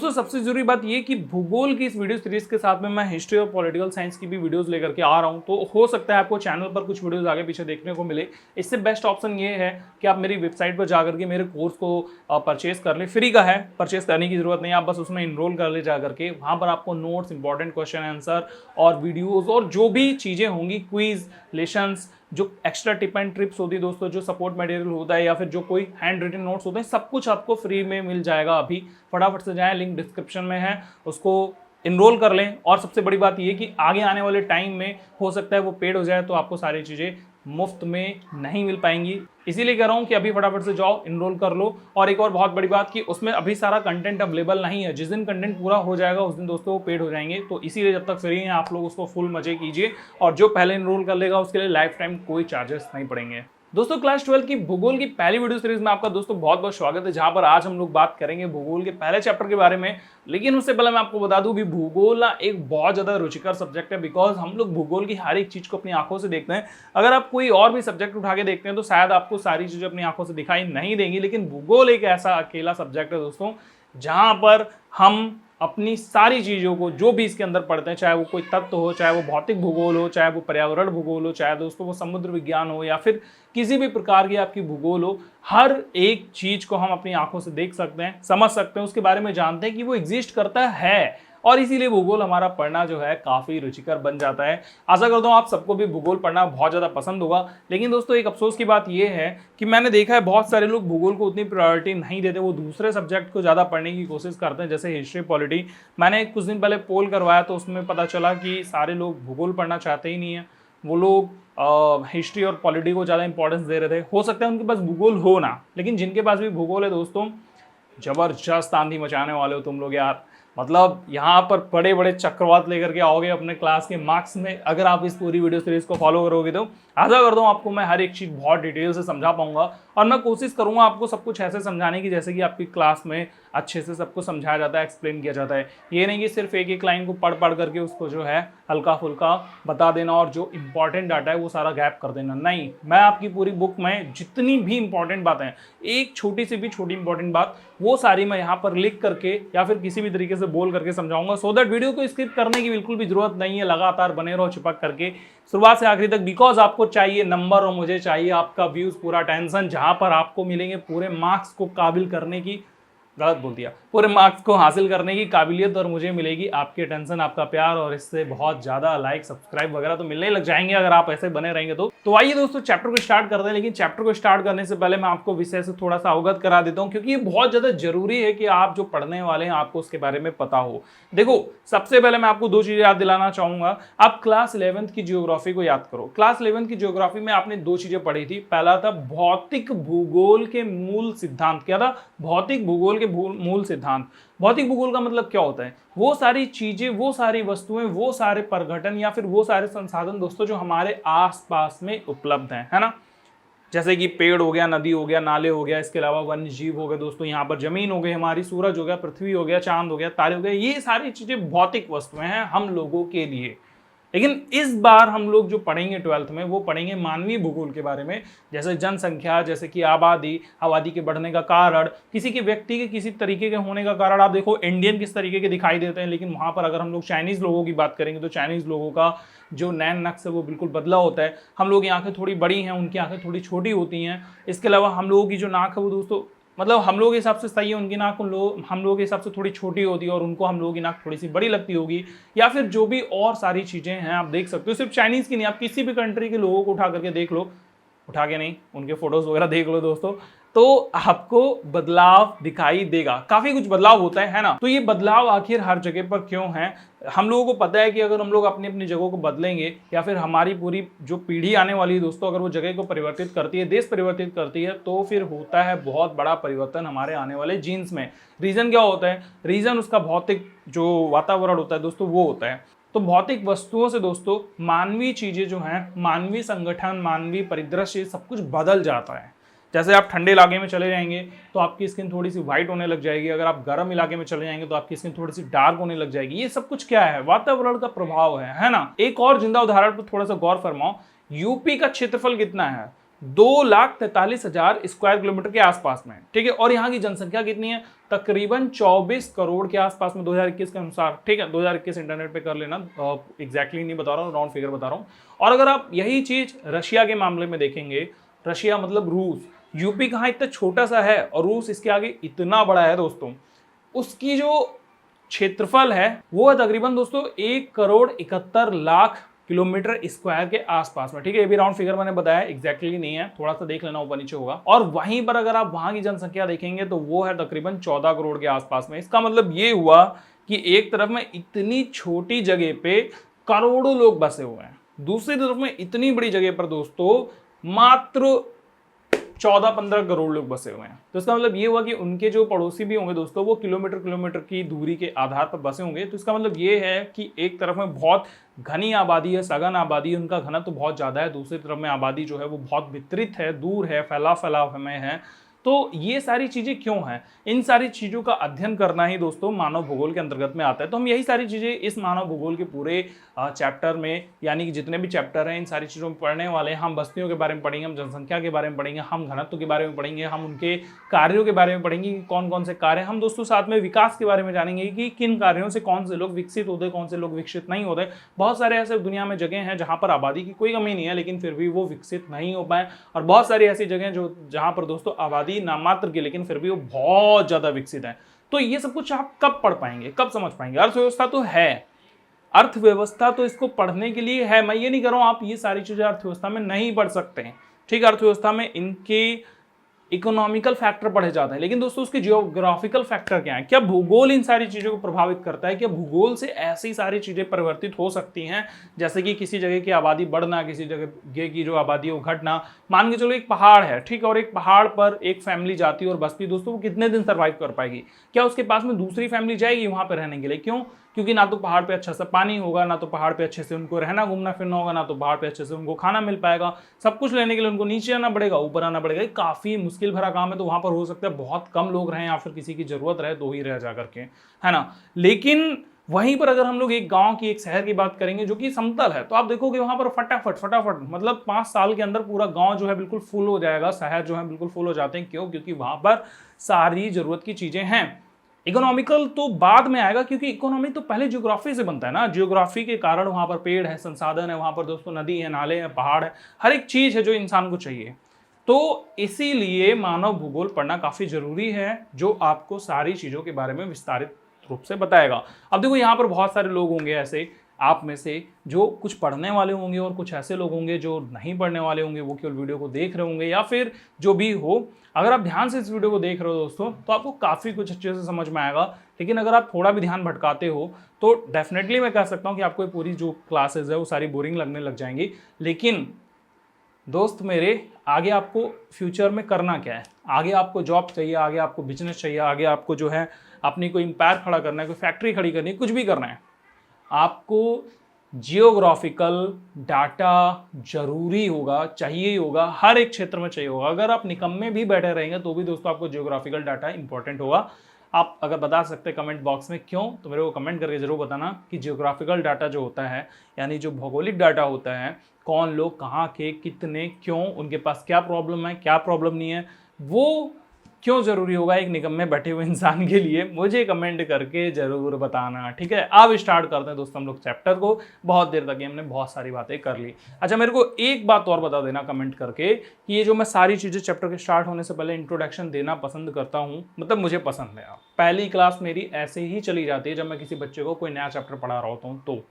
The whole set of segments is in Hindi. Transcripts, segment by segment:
दोस्तों सबसे जरूरी बात ये कि भूगोल की इस वीडियो सीरीज के साथ में मैं हिस्ट्री और पॉलिटिकल साइंस की भी वीडियोस लेकर के आ रहा हूं, तो हो सकता है आपको चैनल पर कुछ वीडियोस आगे पीछे देखने को मिले। इससे बेस्ट ऑप्शन ये है कि आप मेरी वेबसाइट पर जाकर के मेरे कोर्स को परचेज कर ले। फ्री का है, परचेज करने की जरूरत नहीं है, आप बस उसमें इनरोल कर ले जाकर के। वहां पर आपको नोट्स, इंपॉर्टेंट क्वेश्चन आंसर और वीडियोज और जो भी चीजें होंगी, क्विज, लेसन्स, जो एक्स्ट्रा टिप एंड ट्रिप्स होती है दोस्तों, जो सपोर्ट मटेरियल होता है या फिर जो कोई हैंड रिटन नोट्स होते हैं, सब कुछ आपको फ्री में मिल जाएगा। अभी फटाफट से जाएं, लिंक डिस्क्रिप्शन में है, उसको इनरोल कर लें। और सबसे बड़ी बात यह कि आगे आने वाले टाइम में हो सकता है वो पेड हो जाए, तो आपको सारी चीज़ें मुफ्त में नहीं मिल पाएंगी। इसीलिए कह रहा हूं कि अभी फटाफट से जाओ, इनरोल कर लो। और एक और बहुत बड़ी बात कि उसमें अभी सारा कंटेंट अवेलेबल नहीं है। जिस दिन कंटेंट पूरा हो जाएगा उस दिन दोस्तों वो पेड हो जाएंगे। तो इसीलिए जब तक फ्री हैं आप लोग उसको फुल मजे कीजिए, और जो पहले इनरोल कर लेगा उसके लिए लाइफ टाइम कोई चार्जेस नहीं पड़ेंगे। दोस्तों क्लास 12 की भूगोल की पहली वीडियो सीरीज में आपका दोस्तों बहुत बहुत स्वागत है, जहां पर आज हम लोग बात करेंगे भूगोल के पहले चैप्टर के बारे में। लेकिन उससे पहले मैं आपको बता दूं भी भूगोल ना एक बहुत ज्यादा रुचिकर सब्जेक्ट है, बिकॉज हम लोग भूगोल की हर एक चीज को अपनी आंखों से देखते हैं। अगर आप कोई और भी सब्जेक्ट उठा के देखते हैं तो शायद आपको सारी चीजें अपनी आंखों से दिखाई नहीं देंगी, लेकिन भूगोल एक ऐसा अकेला सब्जेक्ट है दोस्तों जहां पर हम अपनी सारी चीज़ों को जो भी इसके अंदर पढ़ते हैं, चाहे वो कोई तत्व हो, चाहे वो भौतिक भूगोल हो, चाहे वो पर्यावरण भूगोल हो, चाहे दोस्तों वो समुद्र विज्ञान हो, या फिर किसी भी प्रकार की आपकी भूगोल हो, हर एक चीज़ को हम अपनी आंखों से देख सकते हैं, समझ सकते हैं, उसके बारे में जानते हैं कि वो एग्जिस्ट करता है। और इसीलिए भूगोल हमारा पढ़ना जो है काफ़ी रुचिकर बन जाता है। आशा करता हूँ आप सबको भी भूगोल पढ़ना बहुत ज़्यादा पसंद होगा। लेकिन दोस्तों एक अफसोस की बात यह है कि मैंने देखा है बहुत सारे लोग भूगोल को उतनी प्रायोरिटी नहीं देते, वो दूसरे सब्जेक्ट को ज़्यादा पढ़ने की कोशिश करते हैं, जैसे हिस्ट्री, पॉलिटी। मैंने कुछ दिन पहले पोल करवाया तो उसमें पता चला कि सारे लोग भूगोल पढ़ना चाहते ही नहीं है। वो लोग हिस्ट्री और पॉलिटी को ज़्यादा इंपॉर्टेंस दे रहे थे। हो सकता है उनके पास भूगोल हो ना, लेकिन जिनके पास भी भूगोल है दोस्तों, जबरदस्त आंधी मचाने वाले हो तुम लोग यार। मतलब यहाँ पर बड़े बड़े चक्रवात लेकर के आओगे अपने क्लास के मार्क्स में, अगर आप इस पूरी वीडियो सीरीज को फॉलो करोगे तो। आशा करता हूँ आपको मैं हर एक चीज़ बहुत डिटेल से समझा पाऊंगा, और मैं कोशिश करूंगा आपको सब कुछ ऐसे समझाने की जैसे कि आपकी क्लास में अच्छे से सबको समझाया जाता है, एक्सप्लेन किया जाता है। ये नहीं कि सिर्फ एक एक लाइन को पढ़ करके उसको जो है हल्का फुल्का बता देना और जो इंपॉर्टेंट डाटा है वो सारा गैप कर देना। नहीं, मैं आपकी पूरी बुक में जितनी भी इंपॉर्टेंट बातें हैं, एक छोटी सी भी छोटी इंपॉर्टेंट बात, वो सारी मैं यहाँ पर लिख करके या फिर किसी भी तरीके से बोल करके समझाऊंगा, सो दैट वीडियो को स्किप करने की बिल्कुल भी जरूरत नहीं है। लगातार बने रहो चिपक करके शुरुआत से आखिरी तक, बिकॉज आपको चाहिए नंबर और मुझे चाहिए आपका व्यूज, पूरा टेंशन, जहां पर आपको मिलेंगे पूरे मार्क्स को काबिल करने की, गलत बोल दिया, पूरे मार्क्स को हासिल करने की काबिलियत, और मुझे मिलेगी आपकी अटेंशन, आपका प्यार, और इससे बहुत ज़्यादा लाइक, सब्सक्राइब वगैरह तो मिलने लग जाएंगे अगर आप ऐसे बने रहेंगे तो आइए दोस्तों चैप्टर को स्टार्ट करते हैं। लेकिन चैप्टर को स्टार्ट करने से पहले मैं आपको विषय से थोड़ा सा अवगत करा देता हूँ, क्योंकि ये बहुत ज़्यादा जरूरी है कि आप जो पढ़ने वाले हैं आपको उसके बारे में पता हो। देखो सबसे पहले मैं आपको दो चीज़ें याद दिलाना चाहूँगा। आप क्लास 11th की जियोग्राफी को याद करो। क्लास 11th की जियोग्राफी में आपने दो चीज़ें पढ़ी थी। पहला था भौतिक भूगोल के मूल सिद्धांत। क्या था? भौतिक भूगोल के मूल सिद्धांत। भौतिक भूगोल का मतलब क्या होता है? वो सारी चीजें, वो सारी वस्तुएं, वो सारे परघटन या फिर वो सारे संसाधन दोस्तों जो हमारे आसपास में उपलब्ध हैं, है ना। जैसे कि पेड़ हो गया, नदी हो गया, नाले हो गया, इसके अलावा वन्य जीव हो गए दोस्तों, यहाँ पर जमीन हो गई हमारी, सूरज हो गया, पृथ्वी हो गया, चांद हो गया, तारे हो गए, ये सारी चीजें भौतिक वस्तुएं हैं हम लोगों के लिए। लेकिन इस बार हम लोग जो पढ़ेंगे 12th में, वो पढ़ेंगे मानवीय भूगोल के बारे में, जैसे जनसंख्या, जैसे कि आबादी के बढ़ने का कारण, किसी के व्यक्ति के किसी तरीके के होने का कारण। आप देखो इंडियन किस तरीके के दिखाई देते हैं, लेकिन वहाँ पर अगर हम लोग चाइनीज़ लोगों की बात करेंगे तो चाइनीज़ लोगों का जो नैन नक्श है वो बिल्कुल बदला होता है। हम लोग की आंखें थोड़ी बड़ी हैं, उनकी आंखें थोड़ी छोटी होती हैं। इसके अलावा हम लोगों की जो नाक है वो दोस्तों, मतलब हम लोग के हिसाब से सही है, उनकी नाक हम लोगों के हिसाब से थोड़ी छोटी होती है, और उनको हम लोगों की नाक थोड़ी सी बड़ी लगती होगी, या फिर जो भी और सारी चीज़ें हैं आप देख सकते हो। सिर्फ चाइनीज़ की नहीं, आप किसी भी कंट्री के लोगों को उठा करके देख लो, उठा के नहीं, उनके फोटोज़ वगैरह देख लो दोस्तों, तो आपको बदलाव दिखाई देगा। काफ़ी कुछ बदलाव होता है ना। तो ये बदलाव आखिर हर जगह पर क्यों है? हम लोगों को पता है कि अगर हम लोग अपनी अपनी जगहों को बदलेंगे, या फिर हमारी पूरी जो पीढ़ी आने वाली है दोस्तों, अगर वो जगह को परिवर्तित करती है, देश परिवर्तित करती है, तो फिर होता है बहुत बड़ा परिवर्तन हमारे आने वाले जीन्स में। रीज़न क्या होता है? रीज़न उसका भौतिक जो वातावरण होता है दोस्तों, वो होता है। तो भौतिक वस्तुओं से दोस्तों मानवीय चीज़ें जो हैं, मानवीय संगठन, मानवीय परिदृश्य, सब कुछ बदल जाता है। जैसे आप ठंडे इलाके में चले जाएंगे तो आपकी स्किन थोड़ी सी व्हाइट होने लग जाएगी, अगर आप गर्म इलाके में चले जाएंगे तो आपकी स्किन थोड़ी सी डार्क होने लग जाएगी। ये सब कुछ क्या है? वातावरण का प्रभाव है ना। एक और जिंदा उदाहरण पर थोड़ा सा गौर फरमाओ। यूपी का क्षेत्रफल कितना है? 2,43,000 स्क्वायर किलोमीटर के आसपास में, ठीक है। और यहाँ की जनसंख्या कितनी है? तकरीबन 24 करोड़ के आसपास में 2021 के अनुसार, ठीक है, 2021 इंटरनेट पे कर लेना, एग्जैक्टली नहीं बता रहा हूँ, राउंड फिगर बता रहा हूँ। और अगर आप यही चीज रशिया के मामले में देखेंगे, रशिया मतलब रूस, यूपी कहाँ इतना छोटा सा है और रूस इसके आगे इतना बड़ा है दोस्तों। उसकी जो क्षेत्रफल है वो है तकरीबन दोस्तों 1,71,00,000 किलोमीटर स्क्वायर के आसपास में, ठीक है। ये भी राउंड फिगर मैंने बताया, एग्जैक्टली नहीं है, थोड़ा सा देख लेना ऊपर नीचे होगा। और वहीं पर अगर आप वहां की जनसंख्या देखेंगे तो वो है तकरीबन 14 करोड़ के आसपास में। इसका मतलब ये हुआ कि एक तरफ में इतनी छोटी जगह पे करोड़ों लोग बसे हुए हैं, दूसरी तरफ में इतनी बड़ी जगह पर दोस्तों मात्र 14-15 करोड़ लोग बसे हुए हैं। तो इसका मतलब ये हुआ कि उनके जो पड़ोसी भी होंगे दोस्तों वो किलोमीटर किलोमीटर की दूरी के आधार पर बसे होंगे। तो इसका मतलब ये है कि एक तरफ में बहुत घनी आबादी है, सघन आबादी है, उनका घनत्व तो बहुत ज़्यादा है, दूसरी तरफ में आबादी जो है वो बहुत वितरित है, दूर है, फैलाव में है। तो ये सारी चीज़ें क्यों हैं, इन सारी चीज़ों का अध्ययन करना ही दोस्तों मानव भूगोल के अंतर्गत में आता है। तो हम यही सारी चीज़ें इस मानव भूगोल के पूरे चैप्टर में, यानी कि जितने भी चैप्टर हैं इन सारी चीज़ों में पढ़ने वाले हैं। हम बस्तियों के बारे में पढ़ेंगे, हम जनसंख्या के बारे में पढ़ेंगे, हम घनत्व के बारे में पढ़ेंगे, हम उनके कार्यों के बारे में पढ़ेंगे कि कौन कौन से कार्य। हम दोस्तों साथ में विकास के बारे में जानेंगे कि किन कार्यों से कौन से लोग विकसित होते, कौन से लोग विकसित नहीं होते। बहुत सारे ऐसे दुनिया में जगह हैं जहाँ पर आबादी की कोई कमी नहीं है लेकिन फिर भी वो विकसित नहीं हो पाए, और बहुत सारी ऐसी जगह जो जहाँ पर दोस्तों आबादी नाम मात्र की लेकिन फिर भी वो बहुत ज्यादा विकसित है। तो ये सब कुछ आप कब पढ़ पाएंगे, कब समझ पाएंगे? अर्थव्यवस्था तो है, अर्थव्यवस्था तो इसको पढ़ने के लिए है। मैं ये नहीं कर रहा हूं आप ये सारी चीजें अर्थव्यवस्था में नहीं पढ़ सकते हैं, ठीक है। अर्थव्यवस्था में इनके इकोनॉमिकल फैक्टर पढ़े जाते हैं, लेकिन दोस्तों उसके जियोग्राफिकल फैक्टर क्या है? क्या भूगोल इन सारी चीजों को प्रभावित करता है? क्या भूगोल से ऐसी सारी चीजें परिवर्तित हो सकती हैं जैसे कि किसी जगह की आबादी बढ़ना, किसी जगह की जो आबादी है वो घटना? मान के चलो एक पहाड़ है, ठीक है, और एक पहाड़ पर एक फैमिली जाती है और बसती, दोस्तों वो कितने दिन सर्वाइव कर पाएगी? क्या उसके पास में दूसरी फैमिली जाएगी वहां पर रहने के लिए? क्यों? क्योंकि ना तो पहाड़ पे अच्छा सा पानी होगा, ना तो पहाड़ पे अच्छे से उनको रहना घूमना फिरना होगा, ना तो पहाड़ पे अच्छे से उनको खाना मिल पाएगा। सब कुछ लेने के लिए उनको नीचे आना पड़ेगा, ऊपर आना पड़ेगा। ये काफी मुश्किल भरा काम है। तो वहां पर हो सकता है बहुत कम लोग रहें या फिर किसी की जरूरत रहे तो ही रह जा करके, है ना। लेकिन वहीं पर अगर हम लोग एक गांव की, एक शहर की बात करेंगे जो कि समतल है, तो आप देखोगे वहां पर फटाफट मतलब 5 साल के अंदर पूरा गांव जो है बिल्कुल फुल हो जाएगा, शहर जो है बिल्कुल फुल हो जाते हैं। क्यों? क्योंकि वहां पर सारी जरूरत की चीजें हैं। इकोनॉमिकल तो बाद में आएगा, क्योंकि इकोनॉमी तो पहले ज्योग्राफी से बनता है ना। ज्योग्राफी के कारण वहां पर पेड़ है, संसाधन है, वहां पर दोस्तों नदी है, नाले हैं, पहाड़ है, हर एक चीज है जो इंसान को चाहिए। तो इसीलिए मानव भूगोल पढ़ना काफी जरूरी है, जो आपको सारी चीजों के बारे में विस्तारित रूप से बताएगा। अब देखो यहाँ पर बहुत सारे लोग होंगे ऐसे आप में से जो कुछ पढ़ने वाले होंगे, और कुछ ऐसे लोग होंगे जो नहीं पढ़ने वाले होंगे, वो केवल वीडियो को देख रहे होंगे, या फिर जो भी हो। अगर आप ध्यान से इस वीडियो को देख रहे हो दोस्तों तो आपको काफ़ी कुछ अच्छे से समझ में आएगा। लेकिन अगर आप थोड़ा भी ध्यान भटकाते हो तो डेफिनेटली मैं कह सकता हूँ कि आपको ये पूरी जो क्लासेज है वो सारी बोरिंग लगने लग जाएंगी। लेकिन दोस्त मेरे, आगे आपको फ्यूचर में करना क्या है? आगे आपको जॉब चाहिए, आगे आपको बिजनेस चाहिए, आगे आपको जो है अपनी कोई एम्पायर खड़ा करना है, कोई फैक्ट्री खड़ी करनी है, कुछ भी करना है, आपको जियोग्राफिकल डाटा जरूरी होगा, चाहिए ही होगा, हर एक क्षेत्र में चाहिए होगा। अगर आप निकम्मे भी बैठे रहेंगे तो भी दोस्तों आपको जियोग्राफिकल डाटा इंपॉर्टेंट होगा। आप अगर बता सकते हैं कमेंट बॉक्स में क्यों, तो मेरे को कमेंट करके जरूर बताना कि जियोग्राफिकल डाटा जो होता है, यानी जो भौगोलिक डाटा होता है, कौन लोग कहाँ के, कितने, क्यों, उनके पास क्या प्रॉब्लम है, क्या प्रॉब्लम नहीं है, वो क्यों जरूरी होगा एक निकम्मे बैठे हुए इंसान के लिए, मुझे कमेंट करके जरूर बताना, ठीक है। अब स्टार्ट करते हैं दोस्तों हम लोग चैप्टर को। बहुत देर तक हमने बहुत सारी बातें कर ली। अच्छा, मेरे को एक बात और बता देना कमेंट करके कि ये जो मैं सारी चीज़ें चैप्टर के स्टार्ट होने से पहले इंट्रोडक्शन देना पसंद करता हूँ, मतलब मुझे पसंद है। पहली क्लास मेरी ऐसे ही चली जाती है जब मैं किसी बच्चे को कोई नया चैप्टर पढ़ा रहा होता हूँ, तो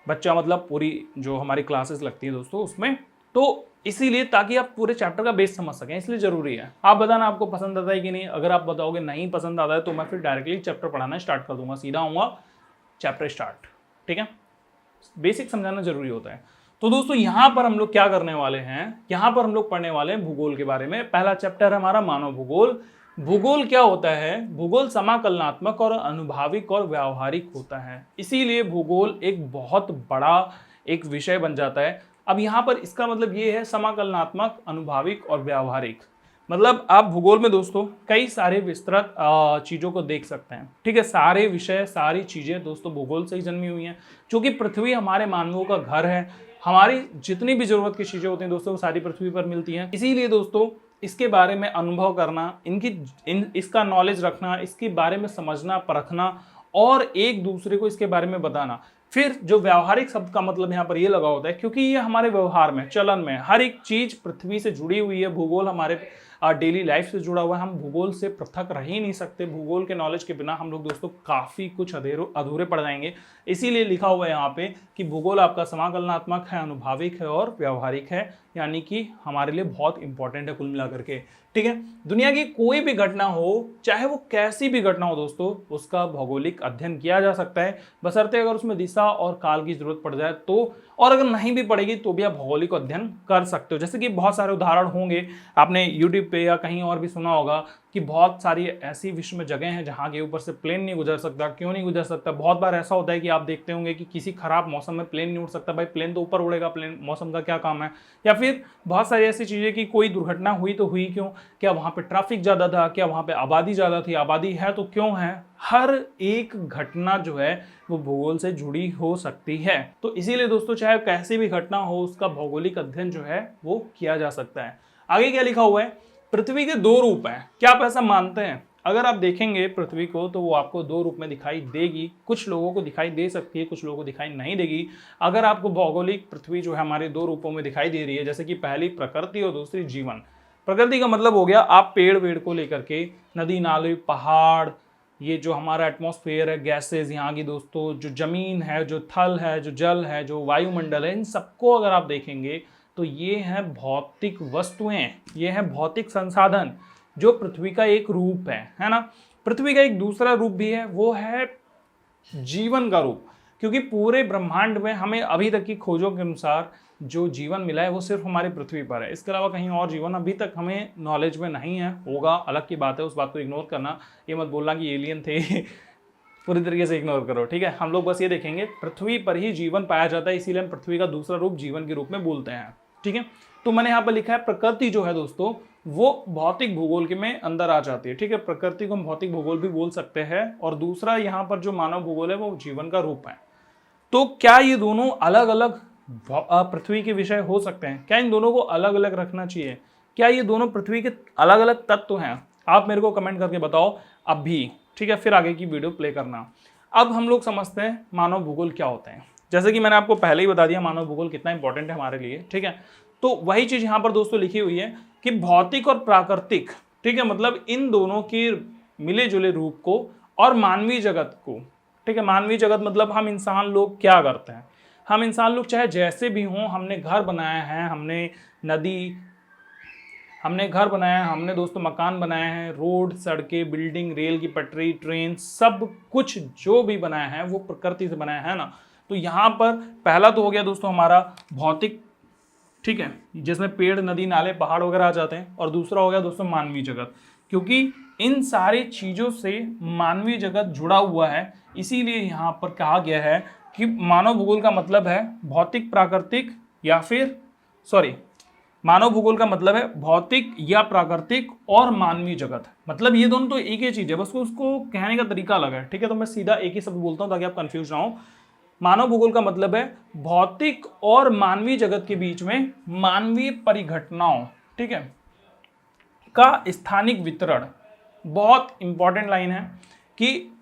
बच्चा मतलब पूरी जो हमारी क्लासेस लगती है दोस्तों उसमें, तो इसीलिए ताकि आप पूरे चैप्टर का बेस समझ सकें, इसलिए जरूरी है। आप बताना आपको पसंद आता है कि नहीं। अगर आप बताओगे नहीं पसंद आता है तो मैं फिर डायरेक्टली चैप्टर पढ़ाना स्टार्ट कर दूंगा, सीधा आऊँगा चैप्टर स्टार्ट, ठीक है। बेसिक समझाना जरूरी होता है। तो दोस्तों यहाँ पर हम लोग क्या करने वाले हैं, यहाँ पर हम लोग पढ़ने वाले हैं भूगोल के बारे में। पहला चैप्टर है हमारा मानव भूगोल। भूगोल क्या होता है? भूगोल समाकलनात्मक और अनुभाविक और व्यावहारिक होता है, इसीलिए भूगोल एक बहुत बड़ा एक विषय बन जाता है। अब यहाँ पर इसका मतलब ये है समाकलनात्मक, अनुभाविक और व्यावहारिक, मतलब आप भूगोल में दोस्तों कई सारे विस्तृत चीज़ों को देख सकते हैं, ठीक है। सारे विषय, सारी चीज़ें दोस्तों भूगोल से ही जन्मी हुई हैं। चूंकि पृथ्वी हमारे मानवों का घर है, हमारी जितनी भी जरूरत की चीज़ें होती हैं दोस्तों वो सारी पृथ्वी पर मिलती हैं। इसीलिए दोस्तों इसके बारे में अनुभव करना, इसका नॉलेज रखना, इसके बारे में समझना परखना और एक दूसरे को इसके बारे में बताना। फिर जो व्यावहारिक शब्द का मतलब यहाँ पर ये लगा होता है, क्योंकि ये हमारे व्यवहार में, चलन में, हर एक चीज पृथ्वी से जुड़ी हुई है। भूगोल हमारे डेली लाइफ से जुड़ा हुआ है। हम भूगोल से पृथक रह ही नहीं सकते। भूगोल के नॉलेज के बिना हम लोग दोस्तों काफी कुछ अधूरे पड़ जाएंगे। इसीलिए लिखा हुआ है यहाँ पे कि भूगोल आपका समाकलनात्मक है, अनुभाविक है और व्यवहारिक है, यानी कि हमारे लिए बहुत इंपॉर्टेंट है कुल मिलाकर के। ठीक है, दुनिया की कोई भी घटना हो, चाहे वो कैसी भी घटना हो दोस्तों, उसका भौगोलिक अध्ययन किया जा सकता है, बशर्ते अगर उसमें दिशा और काल की जरूरत पड़ जाए तो, और अगर नहीं भी पड़ेगी तो भी आप भौगोलिक अध्ययन कर सकते हो। जैसे कि बहुत सारे उदाहरण होंगे, आपने यूट्यूब पे या कहीं और भी सुना होगा कि बहुत सारी ऐसी विश्व में जगह हैं जहाँ के ऊपर से प्लेन नहीं गुजर सकता। क्यों नहीं गुजर सकता? बहुत बार ऐसा होता है कि आप देखते होंगे कि किसी खराब मौसम में प्लेन नहीं उड़ सकता। भाई प्लेन तो ऊपर उड़ेगा, प्लेन मौसम का क्या काम है? या फिर बहुत सारी ऐसी चीज़ें कि कोई दुर्घटना हुई तो हुई क्यों? क्या वहाँ पे ट्रैफिक ज़्यादा था? क्या वहाँ पे आबादी ज़्यादा थी? आबादी है तो क्यों है? हर एक घटना जो है वो भूगोल से जुड़ी हो सकती है। तो इसीलिए दोस्तों चाहे कैसी भी घटना हो, उसका भौगोलिक अध्ययन जो है वो किया जा सकता है। आगे क्या लिखा हुआ है? पृथ्वी के दो रूप हैं। क्या आप ऐसा मानते हैं? अगर आप देखेंगे पृथ्वी को तो वो आपको दो रूप में दिखाई देगी। कुछ लोगों को दिखाई दे सकती है, कुछ लोगों को दिखाई नहीं देगी। अगर आपको भौगोलिक पृथ्वी जो है हमारे दो रूपों में दिखाई दे रही है, जैसे कि पहली प्रकृति और दूसरी जीवन। प्रकृति का मतलब हो गया आप पेड़ वेड़ को लेकर के, नदी नाले, पहाड़, ये जो हमारा एटमॉस्फेयर है, गैसेज यहाँ की दोस्तों, जो जमीन है, जो थल है, जो जल है, जो वायुमंडल है, इन सबको अगर आप देखेंगे तो ये हैं भौतिक वस्तुएं, ये हैं भौतिक संसाधन जो पृथ्वी का एक रूप है ना। पृथ्वी का एक दूसरा रूप भी है, वो है जीवन का रूप, क्योंकि पूरे ब्रह्मांड में हमें अभी तक की खोजों के अनुसार जो जीवन मिला है वो सिर्फ हमारी पृथ्वी पर है। इसके अलावा कहीं और जीवन अभी तक हमें नॉलेज में नहीं है। होगा अलग की बात है, उस बात को इग्नोर करना, ये मत बोलना कि एलियन थे पूरी तरीके से इग्नोर करो। ठीक है, हम लोग बस ये देखेंगे पृथ्वी पर ही जीवन पाया जाता है, इसीलिए हम पृथ्वी का दूसरा रूप जीवन के रूप में बोलते हैं। ठीक है, तो मैंने यहाँ पर लिखा है प्रकृति जो है दोस्तों वो भौतिक भूगोल के में अंदर आ जाती है। ठीक है, प्रकृति को हम भौतिक भूगोल भी बोल सकते हैं, और दूसरा यहाँ पर जो मानव भूगोल है वो जीवन का रूप है। तो क्या ये दोनों अलग अलग पृथ्वी के विषय हो सकते हैं? क्या इन दोनों को अलग अलग रखना चाहिए? क्या ये दोनों पृथ्वी के अलग अलग तत्व हैं? आप मेरे को कमेंट करके बताओ अभी। ठीक है, फिर आगे की वीडियो प्ले करना। अब हम लोग समझते हैं मानव भूगोल क्या होते हैं। जैसे कि मैंने आपको पहले ही बता दिया मानव भूगोल कितना इंपॉर्टेंट है हमारे लिए। ठीक है, तो वही चीज यहाँ पर दोस्तों लिखी हुई है कि भौतिक और प्राकृतिक, ठीक है, मतलब इन दोनों के मिले जुले रूप को और मानवीय जगत को। ठीक है, मानवीय जगत मतलब हम इंसान लोग क्या करते हैं। हम इंसान लोग चाहे जैसे भी हों, हमने घर बनाया है, हमने नदी, हमने घर बनाया है, हमने दोस्तों मकान बनाए हैं, रोड, सड़कें, बिल्डिंग, रेल की पटरी, ट्रेन, सब कुछ जो भी बनाया है वो प्रकृति से बनाया है ना। तो यहाँ पर पहला तो हो गया दोस्तों हमारा भौतिक, ठीक है, जिसमें पेड़, नदी, नाले, पहाड़ वगैरह आ जाते हैं, और दूसरा हो गया दोस्तों मानवीय जगत, क्योंकि इन सारी चीज़ों से मानवीय जगत जुड़ा हुआ है। इसीलिए यहाँ पर कहा गया है कि मानव भूगोल का मतलब है भौतिक, प्राकृतिक, या फिर मानव भूगोल का मतलब है भौतिक या प्राकृतिक और मानवीय जगत। मतलब ये दोनों तो एक ही चीज है, बस उसको कहने का तरीका अलग है। ठीक है, तो मैं सीधा एक ही शब्द बोलता हूँ ताकि आप कंफ्यूज ना हो। मानव भूगोल का मतलब है भौतिक और मानवीय जगत के बीच में मानवीय परिघटनाओं, ठीक है, का स्थानिक वितरण। बहुत इंपॉर्टेंट लाइन है कि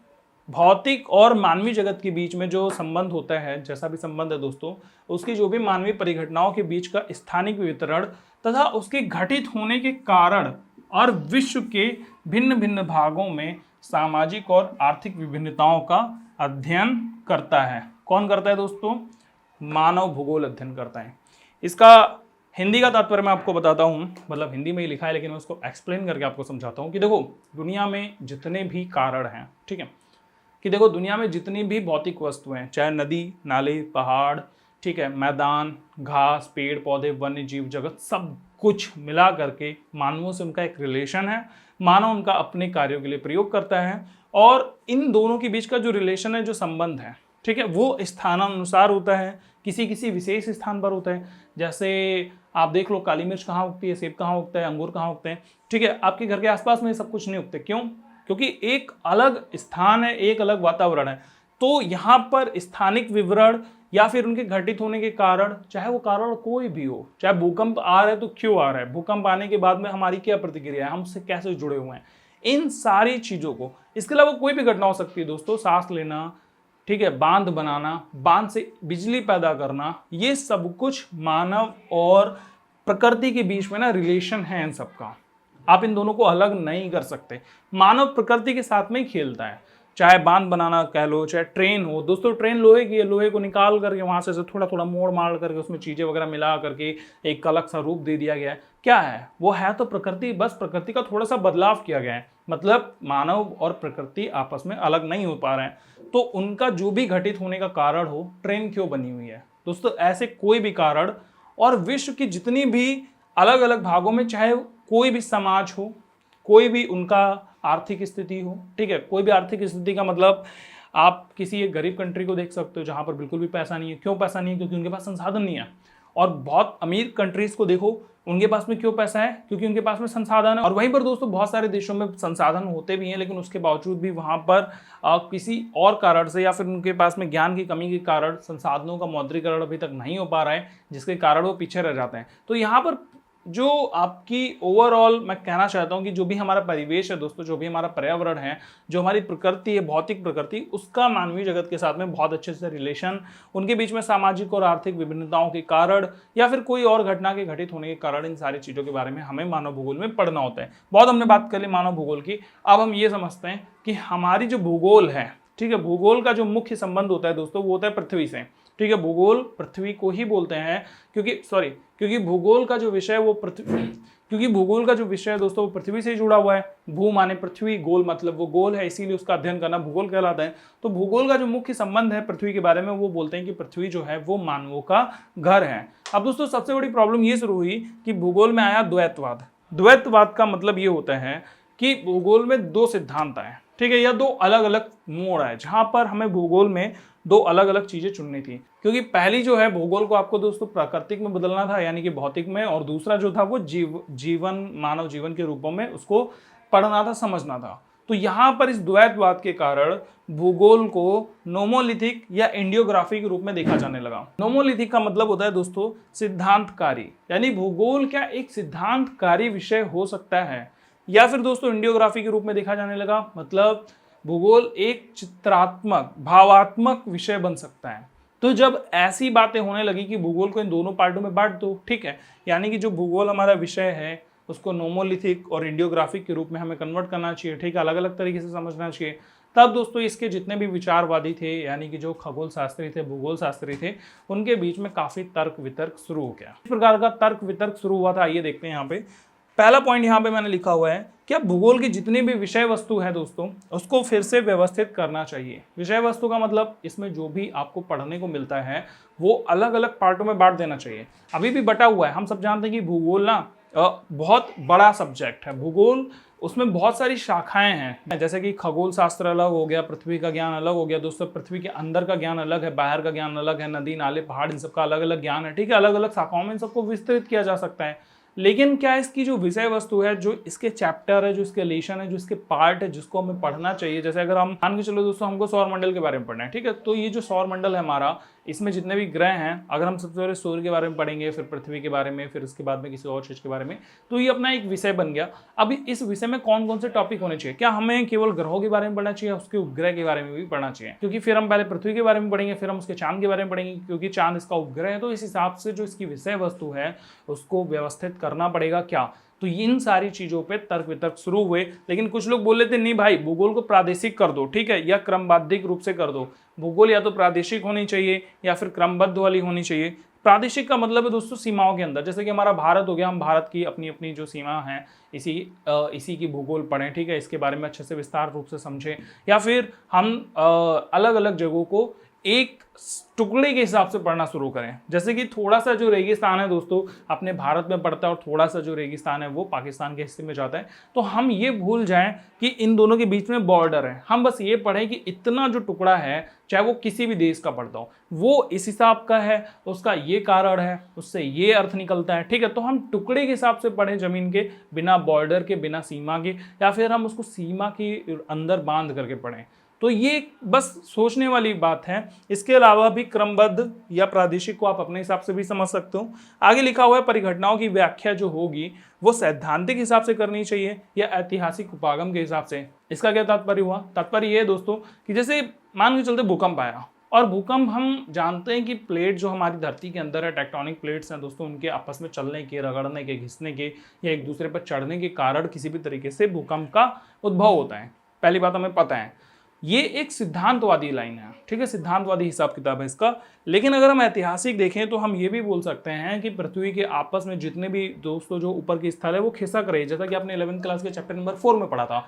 भौतिक और मानवीय जगत के बीच में जो संबंध होता है, जैसा भी संबंध है दोस्तों, उसकी जो भी मानवीय परिघटनाओं के बीच का स्थानिक वितरण तथा उसके घटित होने के कारण और विश्व के भिन्न भिन्न भागों में सामाजिक और आर्थिक विभिन्नताओं का अध्ययन करता है। कौन करता है दोस्तों? मानव भूगोल अध्ययन करता है। इसका हिंदी का तात्पर्य मैं आपको बताता हूँ, मतलब हिंदी में ही लिखा है लेकिन मैं उसको एक्सप्लेन करके आपको समझाता हूँ कि देखो दुनिया में जितने भी कारण हैं, ठीक है, कि देखो दुनिया में जितनी भी भौतिक वस्तुएं हैं, चाहे नदी, नाले, पहाड़, ठीक है, मैदान, घास, पेड़ पौधे, वन्य जीव जगत, सब कुछ मिला करके मानवों से उनका एक रिलेशन है। मानव उनका अपने कार्यों के लिए प्रयोग करता है, और इन दोनों के बीच का जो रिलेशन है, जो संबंध है, ठीक है, वो स्थानानुसार होता है, किसी किसी विशेष स्थान पर होता है। जैसे आप देख लो काली मिर्च कहाँ उगती है, सेब कहाँ उगता है, अंगूर कहाँ उगते हैं, ठीक है, आपके घर के आसपास में सब कुछ नहीं उगते। क्यों? क्योंकि एक अलग स्थान है, एक अलग वातावरण है। तो यहाँ पर स्थानिक विवरण या फिर उनके घटित होने के कारण, चाहे वो कारण कोई भी हो, चाहे भूकंप आ रहा है तो क्यों आ रहा है, भूकंप आने के बाद में हमारी क्या प्रतिक्रिया है, हम उससे कैसे जुड़े हुए हैं, इन सारी चीजों को, इसके अलावा कोई भी घटना हो सकती है दोस्तों, सांस लेना, ठीक है, बांध बनाना, बांध से बिजली पैदा करना, ये सब कुछ मानव और प्रकृति के बीच में ना रिलेशन है इन सबका। आप इन दोनों को अलग नहीं कर सकते। मानव प्रकृति के साथ में ही खेलता है, चाहे बांध बनाना कह लो, चाहे ट्रेन हो दोस्तों, ट्रेन लोहे की है, लोहे को निकाल करके वहां से थोड़ा थोड़ा मोड़ मार करके उसमें चीजें वगैरह मिला करके एक अलग सा रूप दे दिया गया है। क्या है वो, है तो प्रकृति, बस प्रकृति का थोड़ा सा बदलाव किया गया है। मतलब मानव और प्रकृति आपस में अलग नहीं हो पा रहे हैं, तो उनका जो भी घटित होने का कारण हो, ट्रेन क्यों बनी हुई है दोस्तों, ऐसे कोई भी कारण, और विश्व की जितनी भी अलग अलग भागों में, चाहे कोई भी समाज हो, कोई भी उनका आर्थिक स्थिति हो, ठीक है, कोई भी आर्थिक स्थिति का मतलब आप किसी एक गरीब कंट्री को देख सकते हो जहां पर बिल्कुल भी पैसा नहीं है। क्यों पैसा नहीं है, क्योंकि उनके पास संसाधन नहीं है। और बहुत अमीर कंट्रीज को देखो, उनके पास में क्यों पैसा है, क्योंकि उनके पास में संसाधन है। और वहीं पर दोस्तों बहुत सारे देशों में संसाधन होते भी हैं, लेकिन उसके बावजूद भी वहां पर किसी और कारण से या फिर उनके पास में ज्ञान की कमी के कारण संसाधनों का मौद्रीकरण अभी तक नहीं हो पा रहा है, जिसके कारण वो पीछे रह जाते हैं। तो यहाँ पर जो आपकी ओवरऑल मैं कहना चाहता हूं कि जो भी हमारा परिवेश है दोस्तों, जो भी हमारा पर्यावरण है, जो हमारी प्रकृति है, भौतिक प्रकृति, उसका मानवीय जगत के साथ में बहुत अच्छे से रिलेशन, उनके बीच में सामाजिक और आर्थिक विभिन्नताओं के कारण या फिर कोई और घटना के घटित होने के कारण, इन सारी चीजों के बारे में हमें मानव भूगोल में पढ़ना होता है। बहुत हमने बात कर ली मानव भूगोल की, अब हम ये समझते हैं कि हमारी जो भूगोल है, ठीक है, भूगोल का जो मुख्य संबंध होता है दोस्तों, वो होता है पृथ्वी से। ठीक है, भूगोल पृथ्वी को ही बोलते हैं, क्योंकि भूगोल का जो विषय वो क्योंकि भूगोल का जो विषय है दोस्तों वो पृथ्वी से ही जुड़ा हुआ है। भू माने पृथ्वी, गोल मतलब वो गोल है, इसीलिए उसका अध्ययन करना भूगोल कहलाता है। तो भूगोल का जो मुख्य संबंध है पृथ्वी के बारे में, वो बोलते हैं कि पृथ्वी जो है वो मानवों का घर है। अब दोस्तों सबसे बड़ी प्रॉब्लम ये शुरू हुई कि भूगोल में आया द्वैतवाद। द्वैतवाद का मतलब ये होता है कि भूगोल में दो सिद्धांत आए, ठीक है, या दो अलग अलग मोड़ आए, जहां पर हमें भूगोल में दो अलग अलग चीजें चुननी थी। क्योंकि पहली जो है भूगोल को आपको दोस्तों प्राकृतिक में बदलना था, यानी कि भौतिक में, और दूसरा जो था वो जीवन, मानव जीवन के रूपों में उसको पढ़ना था, समझना था। तो यहाँ पर इस द्वैतवाद के कारण भूगोल को नोमोलिथिक या इंडियोग्राफी के रूप में देखा जाने लगा। नोमोलिथिक का मतलब होता है दोस्तों सिद्धांतकारी, यानी भूगोल क्या एक सिद्धांतकारी विषय हो सकता है, या फिर दोस्तों इंडियोग्राफी के रूप में देखा जाने लगा, मतलब भूगोल एक चित्रात्मक, भावात्मक विषय बन सकता है। तो जब ऐसी बातें होने लगी कि भूगोल को इन दोनों पार्टों में बांट दो, ठीक है, यानी कि जो भूगोल हमारा विषय है उसको नोमोलिथिक और इंडियोग्राफिक के रूप में हमें कन्वर्ट करना चाहिए, ठीक है, अलग अलग तरीके से समझना चाहिए। तब दोस्तों इसके जितने भी विचारवादी थे, यानी कि जो खगोल शास्त्री थे, भूगोल शास्त्री थे, उनके बीच में काफी तर्क वितर्क शुरू हो गया। इस प्रकार का तर्क वितर्क शुरू हुआ था, आइए देखते हैं यहाँ पे। पहला पॉइंट यहाँ पे मैंने लिखा हुआ है कि भूगोल की जितनी भी विषय वस्तु है दोस्तों, उसको फिर से व्यवस्थित करना चाहिए। विषय वस्तु का मतलब इसमें जो भी आपको पढ़ने को मिलता है वो अलग अलग पार्टों में बांट देना चाहिए। अभी भी बटा हुआ है, हम सब जानते हैं कि भूगोल ना बहुत बड़ा सब्जेक्ट है। भूगोल, उसमें बहुत सारी शाखाएं हैं, जैसे कि खगोल शास्त्र अलग हो गया, पृथ्वी का ज्ञान अलग हो गया दोस्तों, पृथ्वी के अंदर का ज्ञान अलग है, बाहर का ज्ञान अलग है, नदी नाले पहाड़ इन सबका अलग अलग ज्ञान है, ठीक है, अलग अलग शाखाओं में इन सबको विस्तृत किया जा सकता है। लेकिन क्या इसकी जो विषय वस्तु है, जो इसके चैप्टर है, जो इसके लेशन है, जो इसके पार्ट है, जिसको हमें पढ़ना चाहिए, जैसे अगर हम मान के चलो दोस्तों हमको सौर मंडल के बारे में पढ़ना है, ठीक है, तो ये जो सौर मंडल है हमारा, इसमें जितने भी ग्रह हैं, अगर हम सबसे पहले सूर्य के बारे में पढ़ेंगे, फिर पृथ्वी के बारे में, फिर उसके बाद में किसी और चीज के बारे में, तो ये अपना एक विषय बन गया। अब इस विषय में कौन कौन से टॉपिक होने चाहिए? क्या हमें केवल ग्रहों के बारे में पढ़ना चाहिए, उसके उपग्रह के बारे में भी पढ़ना चाहिए? क्योंकि फिर हम पहले पृथ्वी के बारे में पढ़ेंगे, फिर हम उसके चांद के बारे में पढ़ेंगे, क्योंकि चांद इसका उपग्रह है। तो इस हिसाब से जो इसकी विषय वस्तु है उसको व्यवस्थित करना पड़ेगा। क्या? तो इन सारी चीजों पे तर्क वितर्क शुरू हुए। लेकिन कुछ लोग बोल लेते नहीं भाई, भूगोल को प्रादेशिक कर दो, ठीक है, या क्रमबद्ध रूप से कर दो। भूगोल या तो प्रादेशिक होनी चाहिए या फिर क्रमबद्ध वाली होनी चाहिए। प्रादेशिक का मतलब है दोस्तों सीमाओं के अंदर, जैसे कि हमारा भारत हो गया, हम भारत की अपनी अपनी जो सीमा है इसी की भूगोल पढ़ें, ठीक है, इसके बारे में अच्छे से विस्तार रूप से समझें, या फिर हम अलग अलग जगहों को एक टुकड़े के हिसाब से पढ़ना शुरू करें। जैसे कि थोड़ा सा जो रेगिस्तान है दोस्तों अपने भारत में पड़ता है और थोड़ा सा जो रेगिस्तान है वो पाकिस्तान के हिस्से में जाता है, तो हम ये भूल जाएं कि इन दोनों के बीच में बॉर्डर है। हम बस ये पढ़ें कि इतना जो टुकड़ा है, चाहे वो किसी भी देश का पड़ता हो, वो इस हिसाब का है, उसका ये कारण है, उससे ये अर्थ निकलता है, ठीक है। तो हम टुकड़े के हिसाब से पढ़ें, जमीन के बिना बॉर्डर के, बिना सीमा के, या फिर हम उसको सीमा के अंदर बांध करके पढ़ें। तो ये बस सोचने वाली बात है। इसके अलावा भी क्रमबद्ध या प्रादेशिक को आप अपने हिसाब से भी समझ सकते हो। आगे लिखा हुआ है परिघटनाओं की व्याख्या जो होगी वो सैद्धांतिक हिसाब से करनी चाहिए या ऐतिहासिक उपागम के हिसाब से। इसका क्या तात्पर्य हुआ? तात्पर्य ये है दोस्तों कि जैसे मान के चलते भूकंप आया, और भूकंप हम जानते हैं कि प्लेट जो हमारी धरती के अंदर है, टेक्टोनिक प्लेट्स हैं दोस्तों, उनके आपस में चलने के, रगड़ने के, घिसने के या एक दूसरे पर चढ़ने के कारण किसी भी तरीके से भूकंप का उद्भव होता है। पहली बात हमें पता है, ये एक सिद्धांतवादी लाइन है, ठीक है, सिद्धांतवादी हिसाब किताब है इसका। लेकिन अगर हम ऐतिहासिक देखें तो हम ये भी बोल सकते हैं कि पृथ्वी के आपस में जितने भी दोस्तों जो ऊपर की स्थल है वो खिसक रही है, जैसा कि आपने 11th क्लास के चैप्टर नंबर 4 में पढ़ा था।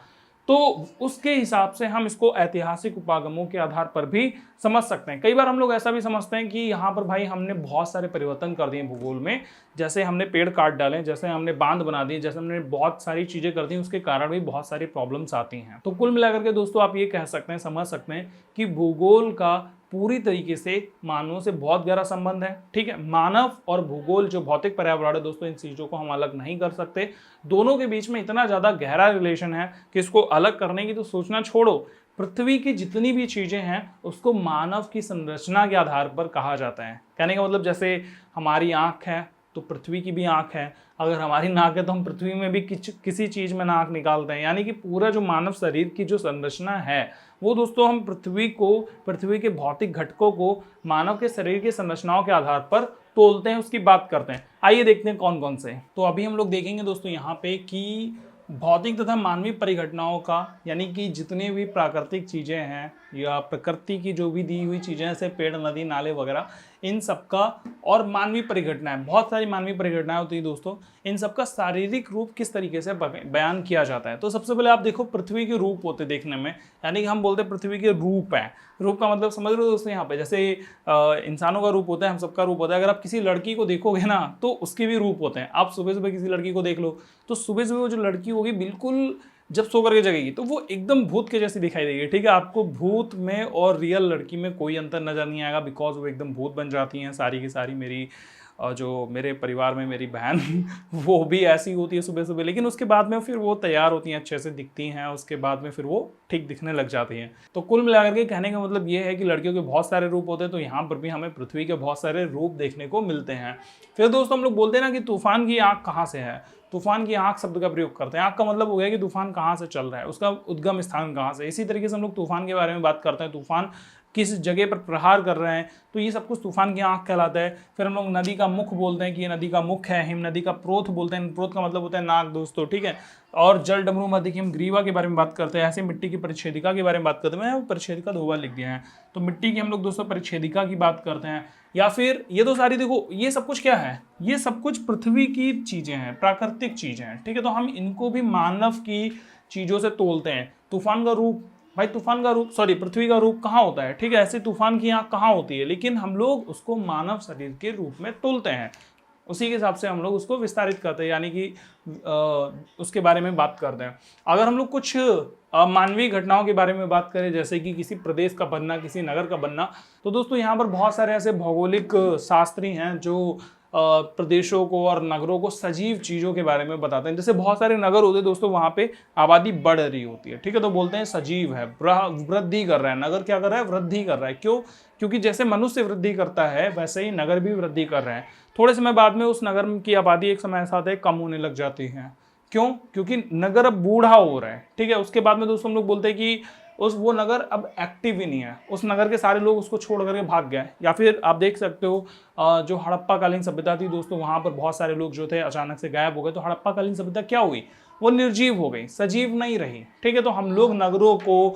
तो उसके हिसाब से हम इसको ऐतिहासिक उपागमों के आधार पर भी समझ सकते हैं। कई बार हम लोग ऐसा भी समझते हैं कि यहाँ पर भाई हमने बहुत सारे परिवर्तन कर दिए भूगोल में, जैसे हमने पेड़ काट डाले, जैसे हमने बांध बना दिए, जैसे हमने बहुत सारी चीजें कर दी, उसके कारण भी बहुत सारी प्रॉब्लम्स आती हैं। तो कुल मिलाकर के दोस्तों आप ये कह सकते हैं, समझ सकते हैं कि भूगोल का पूरी तरीके से मानवों से बहुत गहरा संबंध है, ठीक है। मानव और भूगोल जो भौतिक पर्यावरण है दोस्तों, इन चीज़ों को हम अलग नहीं कर सकते। दोनों के बीच में इतना ज़्यादा गहरा रिलेशन है कि इसको अलग करने की तो सोचना छोड़ो। पृथ्वी की जितनी भी चीज़ें हैं उसको मानव की संरचना के आधार पर कहा जाता है। कहने का मतलब जैसे हमारी आँख है तो पृथ्वी की भी आँख है, अगर हमारी नाक है तो हम पृथ्वी में भी किसी चीज़ में नाक निकालते हैं। यानी कि पूरा जो मानव शरीर की जो संरचना है वो दोस्तों हम पृथ्वी के भौतिक घटकों को मानव के शरीर की संरचनाओं के आधार पर तोलते हैं, उसकी बात करते हैं। आइए देखते हैं कौन कौन से। तो अभी हम लोग देखेंगे दोस्तों यहाँ पे कि भौतिक तथा मानवीय परिघटनाओं का, यानी कि जितनी भी प्राकृतिक चीज़ें हैं या प्रकृति की जो भी दी हुई चीज़ें जैसे पेड़, नदी, नाले वगैरह, इन सबका, और मानवीय परिघटनाएं, बहुत सारी मानवीय परिघटनाएं होती है दोस्तों, इन सबका शारीरिक रूप किस तरीके से बयान किया जाता है। तो सबसे पहले आप देखो पृथ्वी के रूप होते देखने में, यानी कि हम बोलते हैं पृथ्वी के रूप है। रूप का मतलब समझ रहे हो दोस्तों, यहाँ पे जैसे इंसानों का रूप होता है, हम सबका रूप होता है। अगर आप किसी लड़की को देखोगे ना तो उसके भी रूप होते हैं। आप सुबह सुबह किसी लड़की को देख लो तो सुबह सुबह वो जो लड़की होगी बिल्कुल जब सो करके जगेगी तो वो एकदम भूत के जैसी दिखाई देगी, ठीक है। आपको भूत में और रियल लड़की में कोई अंतर नजर नहीं आएगा, बिकॉज वो एकदम भूत बन जाती हैं सारी की सारी। जो मेरे परिवार में मेरी बहन वो भी ऐसी होती है सुबह सुबह, लेकिन उसके बाद में फिर वो तैयार होती हैं, अच्छे से दिखती हैं, उसके बाद में फिर वो ठीक दिखने लग जाती हैं। तो कुल मिलाकर के कहने का मतलब ये है कि लड़कियों के बहुत सारे रूप होते हैं, तो यहाँ पर भी हमें पृथ्वी के बहुत सारे रूप देखने को मिलते हैं। फिर दोस्तों हम लोग बोलते हैं ना कि तूफान की आँख कहाँ से है। तूफान की आँख शब्द का प्रयोग करते हैं। आँख का मतलब हो गया कि तूफान कहाँ से चल रहा है, उसका उद्गम स्थान कहाँ से। इसी तरीके से हम लोग तूफान के बारे में बात करते हैं, तूफान किस जगह पर प्रहार कर रहे हैं, तो ये सब कुछ तूफान की आँख कहलाता है। फिर हम लोग नदी का मुख बोलते हैं कि ये नदी का मुख है। हिम नदी का प्रोथ बोलते हैं, प्रोथ का मतलब होता है नाक दोस्तों, ठीक है। और जल डमरू मध्य की हम ग्रीवा के बारे में बात करते हैं। ऐसे मिट्टी की परिच्छेदिका के बारे में बात करते हैं, मैंने परिच्छेदिका 2 बार लिख दिया है। तो मिट्टी की हम लोग दोस्तों परिच्छेदिका की बात करते हैं। या फिर ये तो सारी देखो, ये सब कुछ क्या है, ये सब कुछ पृथ्वी की चीजें हैं, प्राकृतिक चीजें हैं, ठीक है। तो हम इनको भी मानव की चीजों से तोलते हैं। तूफान का रूप, भाई तूफान का रूप, सॉरी पृथ्वी का रूप कहाँ होता है, ठीक है। ऐसे तूफान की आँख कहाँ होती है, लेकिन हम लोग उसको मानव शरीर के रूप में तोलते हैं, उसी के हिसाब से हम लोग उसको विस्तारित करते हैं, यानी कि उसके बारे में बात करते हैं। अगर हम लोग कुछ मानवीय घटनाओं के बारे में बात करें, जैसे कि किसी प्रदेश का बनना, किसी नगर का बनना, तो दोस्तों यहाँ पर बहुत सारे ऐसे भौगोलिक शास्त्री हैं जो प्रदेशों को और नगरों को सजीव चीज़ों के बारे में बताते हैं। जैसे बहुत सारे नगर होते हैं दोस्तों, वहाँ पे आबादी बढ़ रही होती है, ठीक है, तो बोलते हैं सजीव है, वृद्धि कर रहा है। नगर क्या कर रहा है, वृद्धि कर रहा है। क्यों? क्योंकि जैसे मनुष्य वृद्धि करता है वैसे ही नगर भी वृद्धि कर रहे हैं। थोड़े समय बाद में उस नगर की आबादी एक समय ऐसा आता है कम होने लग जाती है। क्यों? क्योंकि नगर अब बूढ़ा हो रहा है, ठीक है। उसके बाद में दोस्तों हम लोग बोलते हैं कि वो नगर अब एक्टिव ही नहीं है, उस नगर के सारे लोग उसको छोड़ करके भाग गए। या फिर आप देख सकते हो जो हड़प्पा कालीन सभ्यता थी दोस्तों, वहाँ पर बहुत सारे लोग जो थे अचानक से गायब हो गए। तो हड़प्पा कालीन सभ्यता क्या हुई, वो निर्जीव हो गई, सजीव नहीं रही, ठीक है। तो हम लोग नगरों को,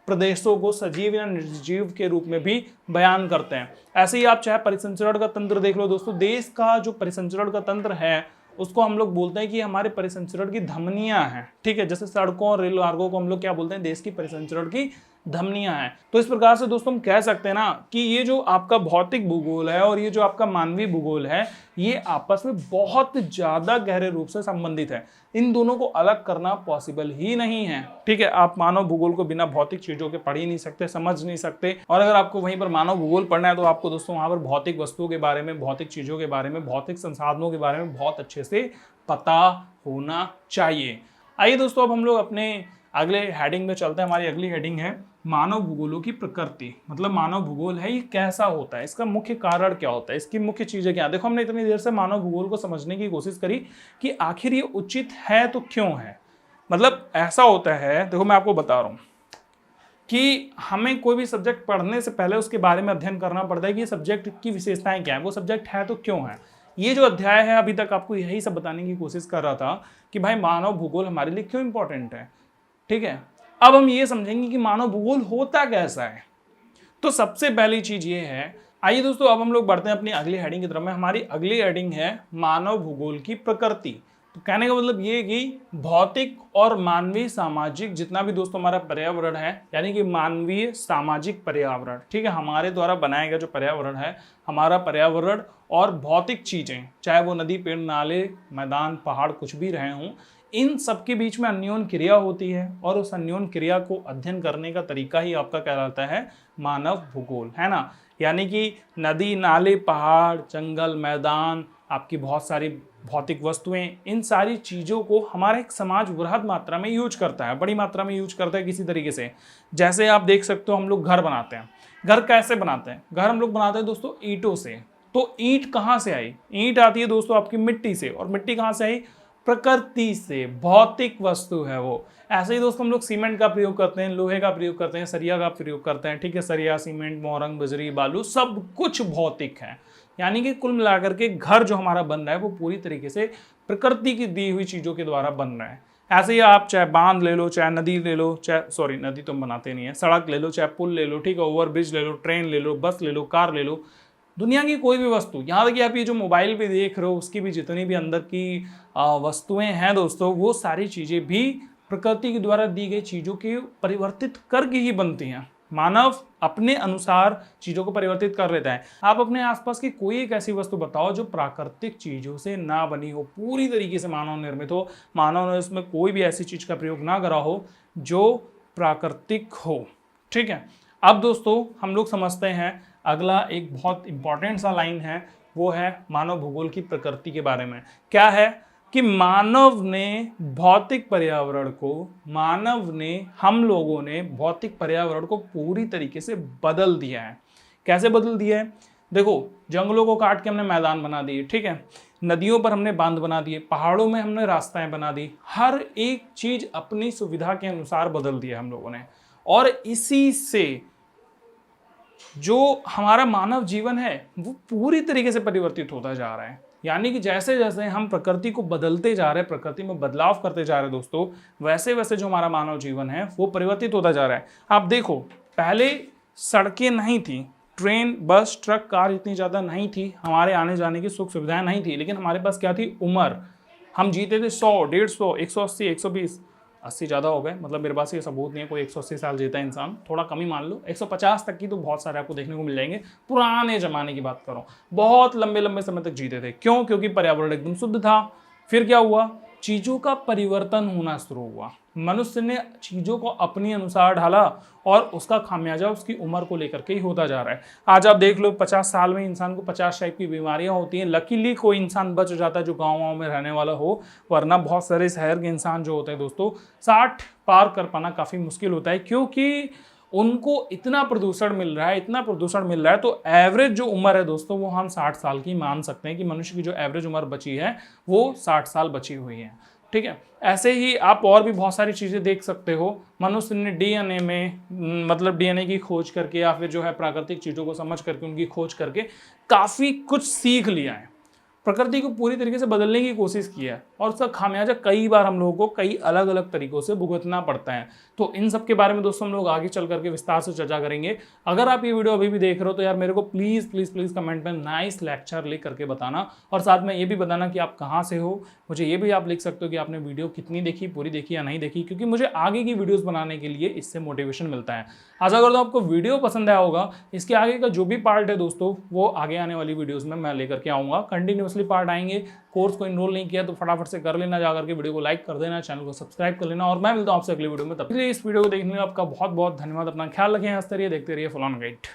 प्रदेशों को सजीव या निर्जीव के रूप में भी बयान करते हैं। ऐसे ही आप चाहे परिसंचरण का तंत्र देख लो दोस्तों, देश का जो परिसंचरण का तंत्र है उसको हम लोग बोलते हैं कि हमारे परिसंचरण की धमनियां हैं, ठीक है। जैसे सड़कों और रेल मार्गों को हम लोग क्या बोलते हैं, देश की परिसंचरण की धमनियां हैं। तो इस प्रकार से दोस्तों हम कह सकते हैं ना कि ये जो आपका भौतिक भूगोल है और ये जो आपका मानवीय भूगोल है, ये आपस में बहुत ज्यादा गहरे रूप से संबंधित है। इन दोनों को अलग करना पॉसिबल ही नहीं है, ठीक है। आप मानव भूगोल को बिना भौतिक चीजों के पढ़ ही नहीं सकते, समझ नहीं सकते। और अगर आपको वहीं पर मानव भूगोल पढ़ना है तो आपको दोस्तों वहां पर भौतिक वस्तुओं के बारे में, भौतिक चीजों के बारे में, भौतिक संसाधनों के बारे में बहुत अच्छे से पता होना चाहिए। आइए दोस्तों अब हम लोग अपने अगले हेडिंग में चलते हैं। हमारी अगली हेडिंग है मानव भूगोलों की प्रकृति, मतलब मानव भूगोल है ये कैसा होता है, इसका मुख्य कारण क्या होता है, इसकी मुख्य चीजें क्या। देखो हमने इतनी देर से मानव भूगोल को समझने की कोशिश करी कि आखिर ये उचित है तो क्यों है। मतलब ऐसा होता है, देखो मैं आपको बता रहा हूं कि हमें कोई भी सब्जेक्ट पढ़ने से पहले उसके बारे में अध्ययन करना पड़ता है कि ये सब्जेक्ट की विशेषताएं क्या है, वो सब्जेक्ट है तो क्यों है। ये जो अध्याय है अभी तक आपको यही सब बताने की कोशिश कर रहा था कि भाई मानव भूगोल हमारे लिए क्यों इंपॉर्टेंट है। ठीक है, अब हम ये समझेंगे कि मानव भूगोल होता कैसा है। तो सबसे पहली चीज ये है, आइए दोस्तों अब हम लोग बढ़ते हैं अपनी अगली हेडिंग की तरफ में। हमारी अगली हेडिंग है मानव भूगोल की प्रकृति। तो कहने का मतलब ये कि भौतिक और मानवीय सामाजिक जितना भी दोस्तों हमारा पर्यावरण है, यानी कि मानवीय सामाजिक पर्यावरण, ठीक है, हमारे द्वारा बनाया गया जो पर्यावरण है, हमारा पर्यावरण और भौतिक चीजें, चाहे वो नदी, पेड़, नाले, मैदान, पहाड़ कुछ भी रहे हों, इन सबके बीच में अन्योन क्रिया होती है और उस अन्योन क्रिया को अध्ययन करने का तरीका ही आपका कहलाता है मानव भूगोल, है ना। यानी कि नदी, नाले, पहाड़, जंगल, मैदान, आपकी बहुत सारी भौतिक वस्तुएं, इन सारी चीज़ों को हमारा एक समाज वृहद मात्रा में यूज करता है, बड़ी मात्रा में यूज करता है किसी तरीके से। जैसे आप देख सकते हो हम लोग घर बनाते हैं। घर कैसे बनाते हैं? घर हम लोग बनाते हैं दोस्तों ईंटों से। तो ईंट कहाँ से आई? ईंट आती है दोस्तों आपकी मिट्टी से, और मिट्टी कहाँ से आई? प्रकृति से, भौतिक वस्तु है वो। ऐसे ही दोस्तों हम लोग सीमेंट का प्रयोग करते हैं, लोहे का प्रयोग करते हैं, सरिया का प्रयोग करते हैं, ठीक है। सरिया, सीमेंट, मोरंग, बजरी, बालू सब कुछ भौतिक है। यानी कि कुल मिलाकर के घर जो हमारा बन रहा है वो पूरी तरीके से प्रकृति की दी हुई चीजों के द्वारा बन रहा है। ऐसे ही आप चाहे बांध ले लो, चाहे नदी ले लो, चाहे सॉरी नदी तो हम बनाते नहीं है, सड़क ले लो, चाहे पुल ले लो, ठीक है, ओवर ब्रिज ले लो, ट्रेन ले लो, बस ले लो, कार ले लो, दुनिया की कोई भी वस्तु, यहाँ तक कि आप ये जो मोबाइल पे देख रहे हो उसकी भी जितनी भी अंदर की वस्तुएं हैं दोस्तों, वो सारी चीजें भी प्रकृति के द्वारा दी गई चीजों के परिवर्तित करके ही बनती हैं। मानव अपने अनुसार चीजों को परिवर्तित कर लेता है। आप अपने आसपास की कोई एक ऐसी वस्तु बताओ जो प्राकृतिक चीजों से ना बनी हो, पूरी तरीके से मानव निर्मित हो, मानव ने उसमें कोई भी ऐसी चीज का प्रयोग ना करा हो जो प्राकृतिक हो, ठीक है। अब दोस्तों हम लोग समझते हैं अगला एक बहुत इंपॉर्टेंट सा लाइन है, वो है मानव भूगोल की प्रकृति के बारे में। क्या है कि मानव ने भौतिक पर्यावरण को, मानव ने, हम लोगों ने भौतिक पर्यावरण को पूरी तरीके से बदल दिया है। कैसे बदल दिया है? देखो, जंगलों को काट के हमने मैदान बना दिए, ठीक है, नदियों पर हमने बांध बना दिए, पहाड़ों में हमने रास्ताएं बना दी, हर एक चीज अपनी सुविधा के अनुसार बदल दिया हम लोगों ने। और इसी से जो हमारा मानव जीवन है वो पूरी तरीके से परिवर्तित होता जा रहा है। यानी कि जैसे जैसे हम प्रकृति को बदलते जा रहे हैं, प्रकृति में बदलाव करते जा रहे हैं दोस्तों, वैसे वैसे जो हमारा मानव जीवन है वो परिवर्तित होता जा रहा है। आप देखो, पहले सड़कें नहीं थी, ट्रेन, बस, ट्रक, कार इतनी ज़्यादा नहीं थी, हमारे आने जाने की सुख सुविधाएं नहीं थी, लेकिन हमारे पास क्या थी? उम्र। हम जीते थे 100, 150, 180, 120, 80 ज़्यादा हो गए, मतलब मेरे पास ये सबूत नहीं है कोई 180 साल जीता है इंसान, थोड़ा कम ही मान लो, 150 तक की तो बहुत सारे आपको देखने को मिल जाएंगे। पुराने ज़माने की बात करो, बहुत लंबे लंबे समय तक जीते थे। क्यों? क्योंकि पर्यावरण एकदम शुद्ध था। फिर क्या हुआ? चीज़ों का परिवर्तन होना शुरू हुआ, मनुष्य ने चीज़ों को अपनी अनुसार ढाला और उसका खामियाजा उसकी उम्र को लेकर के ही होता जा रहा है। आज आप देख लो 50 साल में इंसान को 50 टाइप की बीमारियां होती हैं। लकीली कोई इंसान बच जाता है जो गाँव में रहने वाला हो, वरना बहुत सारे शहर के इंसान जो होते हैं दोस्तों 60 पार कर पाना काफ़ी मुश्किल होता है, क्योंकि उनको इतना प्रदूषण मिल रहा है, इतना प्रदूषण मिल रहा है। तो एवरेज जो उम्र है दोस्तों वो हम 60 साल की मान सकते हैं कि मनुष्य की जो एवरेज उम्र बची है वो 60 साल बची हुई है, ठीक है। ऐसे ही आप और भी बहुत सारी चीज़ें देख सकते हो। मनुष्य ने डीएनए में, मतलब डीएनए की खोज करके या फिर जो है प्राकृतिक चीज़ों को समझ करके, उनकी खोज करके काफ़ी कुछ सीख लिया है, प्रकृति को पूरी तरीके से बदलने की कोशिश की है, और उसका खामियाजा कई बार हम लोगों को कई अलग अलग तरीकों से भुगतना पड़ता है। तो इन सब के बारे में दोस्तों हम लोग आगे चल करके विस्तार से चर्चा करेंगे। अगर आप ये वीडियो अभी भी देख रहे हो तो यार मेरे को प्लीज़ प्लीज़ प्लीज़ कमेंट में नाइस लेक्चर लिख करके बताना, और साथ में ये भी बताना कि आप कहाँ से हो। मुझे ये भी आप लिख सकते हो कि आपने वीडियो कितनी देखी, पूरी देखी या नहीं देखी, क्योंकि मुझे आगे की वीडियोज़ बनाने के लिए इससे मोटिवेशन मिलता है। आशा करता हूँ आपको वीडियो पसंद आया होगा। इसके आगे का जो भी पार्ट है दोस्तों वो आगे आने वाली वीडियोज़ में मैं लेकर के आऊँगा, कंटिन्यूसली पार्ट आएंगे। कोर्स को इनरोल नहीं किया तो फटाफट से कर लेना, जाकर के वीडियो को लाइक कर देना, चैनल को सब्सक्राइब कर लेना, और मैं मिलता हूँ आपसे अगली वीडियो में। तब तक इस वीडियो को देखने के लिए आपका बहुत बहुत धन्यवाद। अपना ख्याल रखें, हंसते रहिए, देखते रहिए फुल ऑन गाइड।